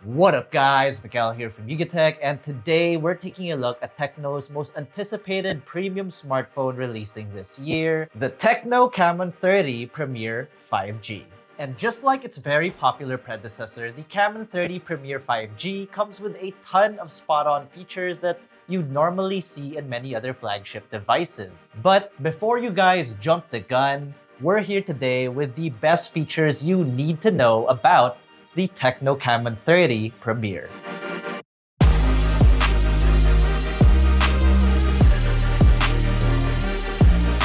What up guys, Miguel here from Yugatech, and today we're taking a look at TECNO's most anticipated premium smartphone releasing this year, the TECNO Camon 30 Premier 5G. And just like its very popular predecessor, the Camon 30 Premier 5G comes with a ton of spot-on features that you'd normally see in many other flagship devices. But before you guys jump the gun, we're here today with the best features you need to know about the TECNO Camon 30 Premier.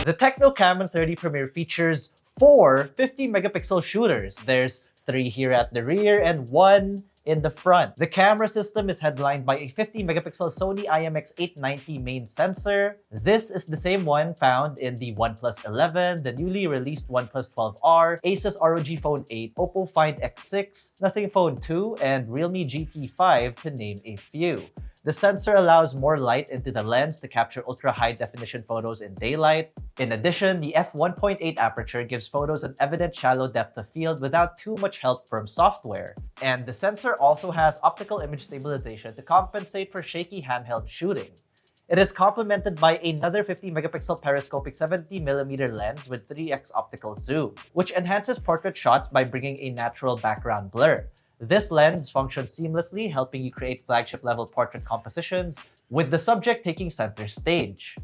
The TECNO Camon 30 Premier features four 50-megapixel shooters. There's three here at the rear and one in the front. The camera system is headlined by a 50-megapixel Sony IMX890 main sensor. This is the same one found in the OnePlus 11, the newly released OnePlus 12R, Asus ROG Phone 8, Oppo Find X6, Nothing Phone 2, and Realme GT5 to name a few. The sensor allows more light into the lens to capture ultra-high-definition photos in daylight. In addition, the f1.8 aperture gives photos an evident shallow depth of field without too much help from software. And the sensor also has optical image stabilization to compensate for shaky handheld shooting. It is complemented by another 50-megapixel periscopic 70mm lens with 3x optical zoom, which enhances portrait shots by bringing a natural background blur. This lens functions seamlessly, helping you create flagship-level portrait compositions, with the subject taking center stage.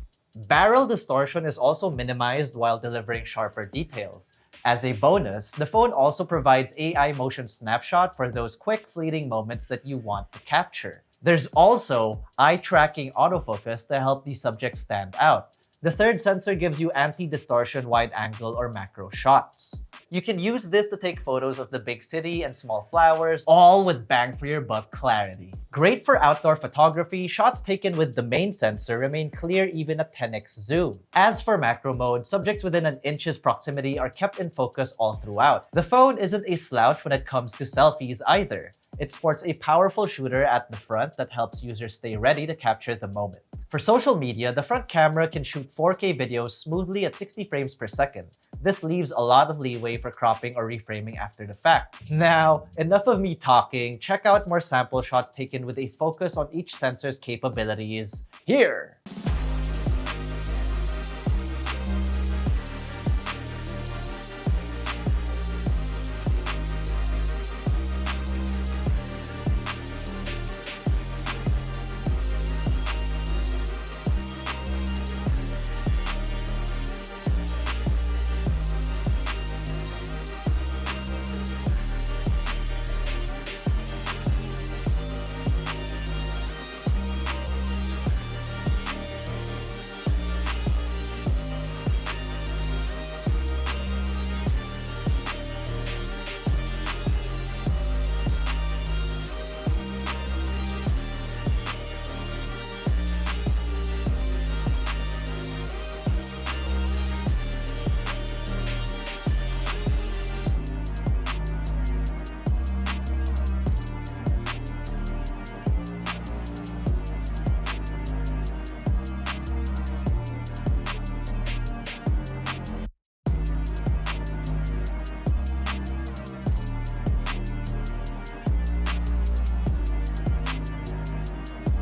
Barrel distortion is also minimized while delivering sharper details. As a bonus, the phone also provides AI motion snapshot for those quick, fleeting moments that you want to capture. There's also eye-tracking autofocus to help the subject stand out. The third sensor gives you anti-distortion wide-angle or macro shots. You can use this to take photos of the big city and small flowers, all with bang-for-your-buck clarity. Great for outdoor photography, shots taken with the main sensor remain clear even at 10x zoom. As for macro mode, subjects within an inch's proximity are kept in focus all throughout. The phone isn't a slouch when it comes to selfies either. It sports a powerful shooter at the front that helps users stay ready to capture the moment. For social media, the front camera can shoot 4K videos smoothly at 60 frames per second. This leaves a lot of leeway for cropping or reframing after the fact. Now, enough of me talking. Check out more sample shots taken with a focus on each sensor's capabilities here.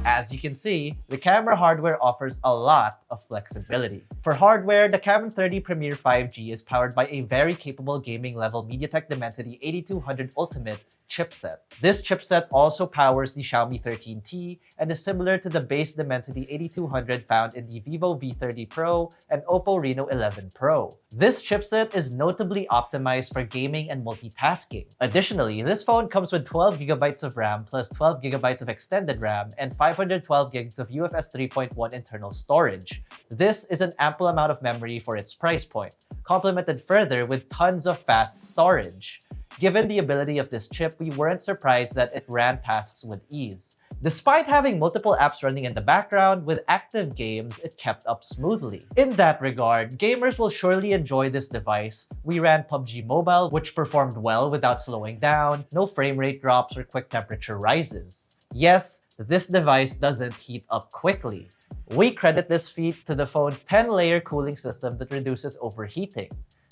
As you can see, the camera hardware offers a lot of flexibility. For hardware, the Camon 30 Premier 5G is powered by a very capable gaming-level MediaTek Dimensity 8200 Ultimate chipset. This chipset also powers the Xiaomi 13T and is similar to the base Dimensity 8200 found in the Vivo V30 Pro and Oppo Reno 11 Pro. This chipset is notably optimized for gaming and multitasking. Additionally, this phone comes with 12GB of RAM plus 12GB of extended RAM and 512GB of UFS 3.1 internal storage. This is an ample amount of memory for its price point, complemented further with tons of fast storage. Given the ability of this chip, we weren't surprised that it ran tasks with ease. Despite having multiple apps running in the background, with active games, it kept up smoothly. In that regard, gamers will surely enjoy this device. We ran PUBG Mobile, which performed well without slowing down, no frame rate drops or quick temperature rises. Yes, this device doesn't heat up quickly. We credit this feat to the phone's 10-layer cooling system that reduces overheating.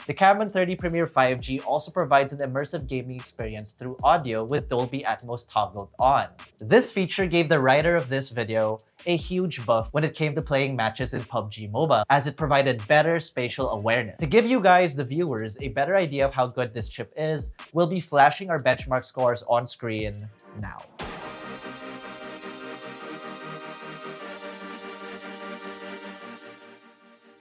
The Camon 30 Premier 5G also provides an immersive gaming experience through audio with Dolby Atmos toggled on. This feature gave the writer of this video a huge buff when it came to playing matches in PUBG Mobile, as it provided better spatial awareness. To give you guys, the viewers, a better idea of how good this chip is, we'll be flashing our benchmark scores on screen now.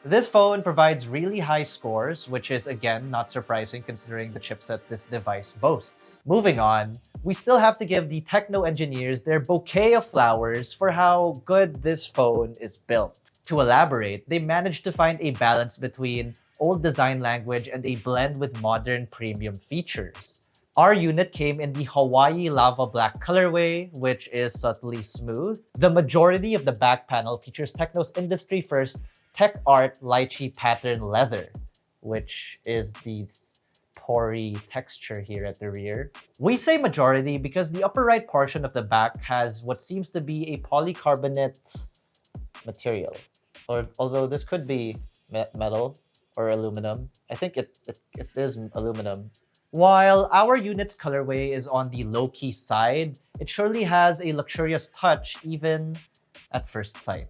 This phone provides really high scores, which is again not surprising considering the chipset this device boasts. Moving on, we still have to give the TECNO engineers their bouquet of flowers for how good this phone is built. To elaborate, they managed to find a balance between old design language and a blend with modern premium features. Our unit came in the Hawaii Lava Black colorway, which is subtly smooth. The majority of the back panel features TECNO's industry-first Tech Art Lychee pattern leather, which is the pory texture here at the rear. We say majority because the upper right portion of the back has what seems to be a polycarbonate material. Although this could be metal or aluminum. I think it is aluminum. While our unit's colorway is on the low-key side, it surely has a luxurious touch even at first sight.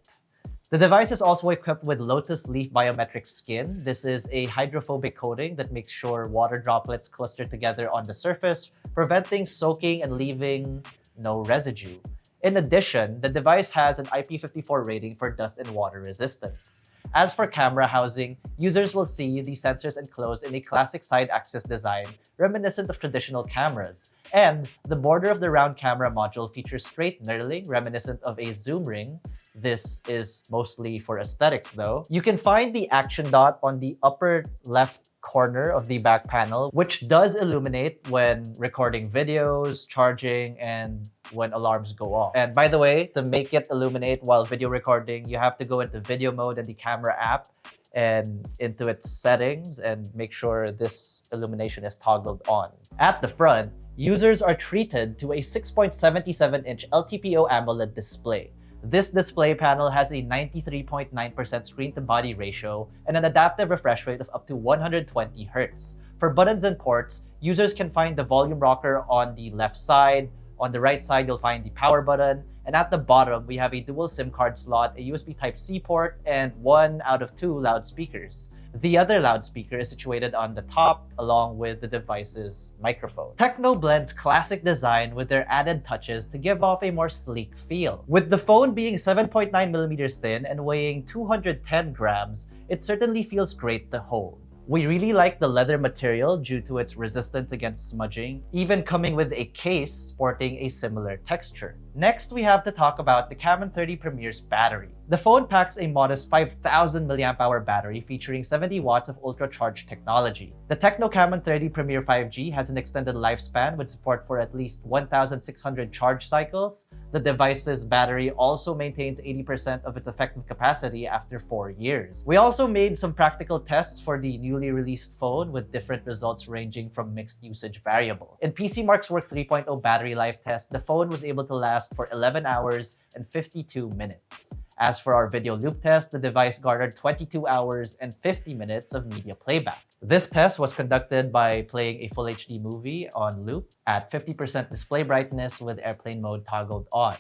The device is also equipped with Lotus Leaf biometric skin. This is a hydrophobic coating that makes sure water droplets cluster together on the surface, preventing soaking and leaving no residue. In addition, the device has an IP54 rating for dust and water resistance. As for camera housing, users will see the sensors enclosed in a classic side-axis design reminiscent of traditional cameras. And the border of the round camera module features straight knurling reminiscent of a zoom ring. This is mostly for aesthetics though. You can find the action dot on the upper left corner of the back panel, which does illuminate when recording videos, charging, and when alarms go off. And by the way, to make it illuminate while video recording, you have to go into video mode in the camera app and into its settings and make sure this illumination is toggled on. At the front, users are treated to a 6.77-inch LTPO AMOLED display. This display panel has a 93.9% screen-to-body ratio and an adaptive refresh rate of up to 120 Hz. For buttons and ports, users can find the volume rocker on the left side. On the right side, you'll find the power button. And at the bottom, we have a dual SIM card slot, a USB Type-C port, and 1 out of 2 loudspeakers. The other loudspeaker is situated on the top, along with the device's microphone. TECNO blends classic design with their added touches to give off a more sleek feel. With the phone being 7.9mm thin and weighing 210 grams, it certainly feels great to hold. We really like the leather material due to its resistance against smudging, even coming with a case sporting a similar texture. Next, we have to talk about the Camon 30 Premier's battery. The phone packs a modest 5,000 mAh battery featuring 70 watts of ultra-charged technology. The TECNO Camon 30 Premier 5G has an extended lifespan with support for at least 1,600 charge cycles. The device's battery also maintains 80% of its effective capacity after 4 years. We also made some practical tests for the newly released phone with different results ranging from mixed usage variable. In PCMark's Work 3.0 battery life test, the phone was able to last for 11 hours and 52 minutes. As for our video loop test, the device garnered 22 hours and 50 minutes of media playback. This test was conducted by playing a Full HD movie on loop at 50% display brightness with airplane mode toggled on.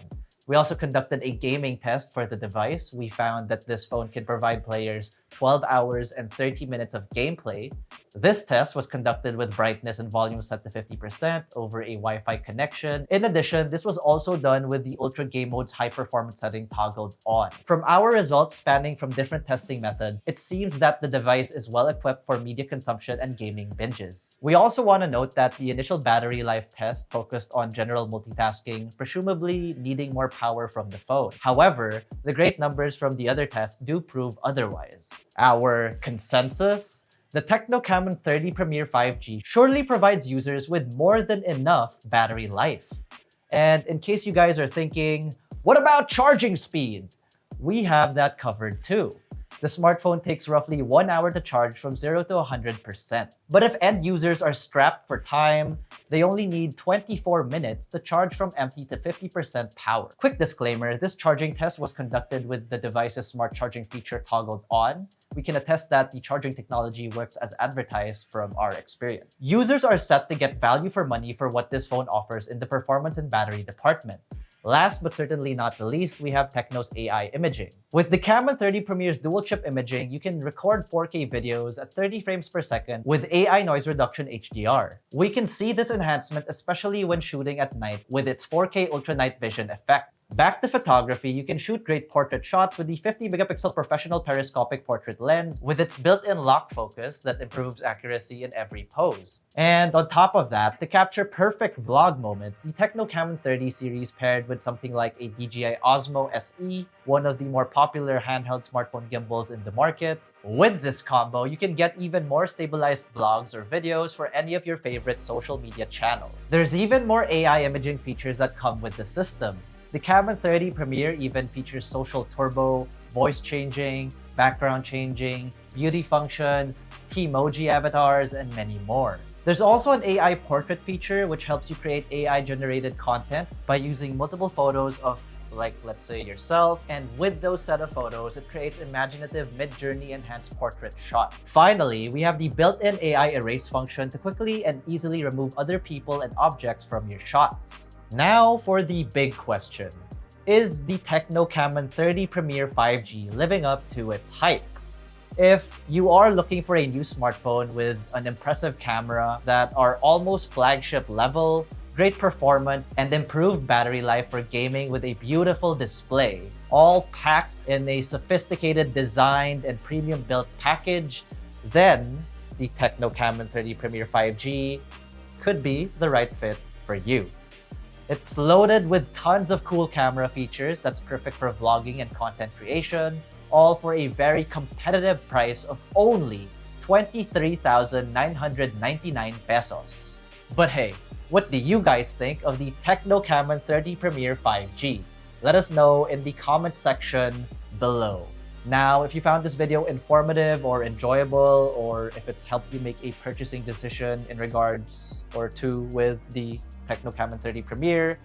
We also conducted a gaming test for the device. We found that this phone can provide players 12 hours and 30 minutes of gameplay. This test was conducted with brightness and volume set to 50% over a Wi-Fi connection. In addition, this was also done with the Ultra Game Mode's high performance setting toggled on. From our results spanning from different testing methods, it seems that the device is well equipped for media consumption and gaming binges. We also want to note that the initial battery life test focused on general multitasking, presumably needing more power from the phone. However, the great numbers from the other tests do prove otherwise. Our consensus? The TECNO Camon 30 Premier 5G surely provides users with more than enough battery life. And in case you guys are thinking, what about charging speed? We have that covered too. The smartphone takes roughly 1 hour to charge from 0 to 100%. But if end users are strapped for time, they only need 24 minutes to charge from empty to 50% power. Quick disclaimer, this charging test was conducted with the device's smart charging feature toggled on. We can attest that the charging technology works as advertised from our experience. Users are set to get value for money for what this phone offers in the performance and battery department. Last but certainly not the least, we have TECNO's AI imaging. With the Camon 30 Premier's dual-chip imaging, you can record 4K videos at 30 frames per second with AI noise reduction HDR. We can see this enhancement especially when shooting at night with its 4K ultra night vision effect. Back to photography, you can shoot great portrait shots with the 50-megapixel professional periscopic portrait lens with its built-in lock focus that improves accuracy in every pose. And on top of that, to capture perfect vlog moments, the TECNO Camon 30 series paired with something like a DJI Osmo SE, one of the more popular handheld smartphone gimbals in the market. With this combo, you can get even more stabilized vlogs or videos for any of your favorite social media channels. There's even more AI imaging features that come with the system. The Camon 30 Premier even features social turbo, voice changing, background changing, beauty functions, T-emoji avatars, and many more. There's also an AI portrait feature which helps you create AI-generated content by using multiple photos of, like, let's say yourself, and with those set of photos, it creates imaginative mid-journey enhanced portrait shot. Finally, we have the built-in AI erase function to quickly and easily remove other people and objects from your shots. Now for the big question. Is the TECNO Camon 30 Premier 5G living up to its hype? If you are looking for a new smartphone with an impressive camera that are almost flagship level, great performance, and improved battery life for gaming with a beautiful display, all packed in a sophisticated designed and premium built package, then the TECNO Camon 30 Premier 5G could be the right fit for you. It's loaded with tons of cool camera features that's perfect for vlogging and content creation, all for a very competitive price of only 23,999 pesos. But hey, what do you guys think of the TECNO Camon 30 Premier 5G? Let us know in the comment section below. Now, if you found this video informative or enjoyable, or if it's helped you make a purchasing decision in regards or to with the TECNO Camon 30 Premier,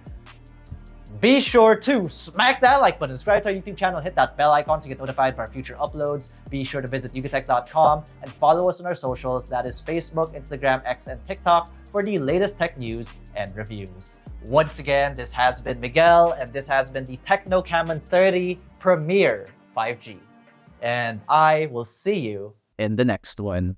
be sure to smack that like button, subscribe to our YouTube channel, hit that bell icon to get notified for our future uploads. Be sure to visit yugatech.com and follow us on our socials, that is Facebook, Instagram, X, and TikTok, for the latest tech news and reviews. Once again, this has been Miguel, and this has been the TECNO Camon 30 Premier 5G. And I will see you in the next one.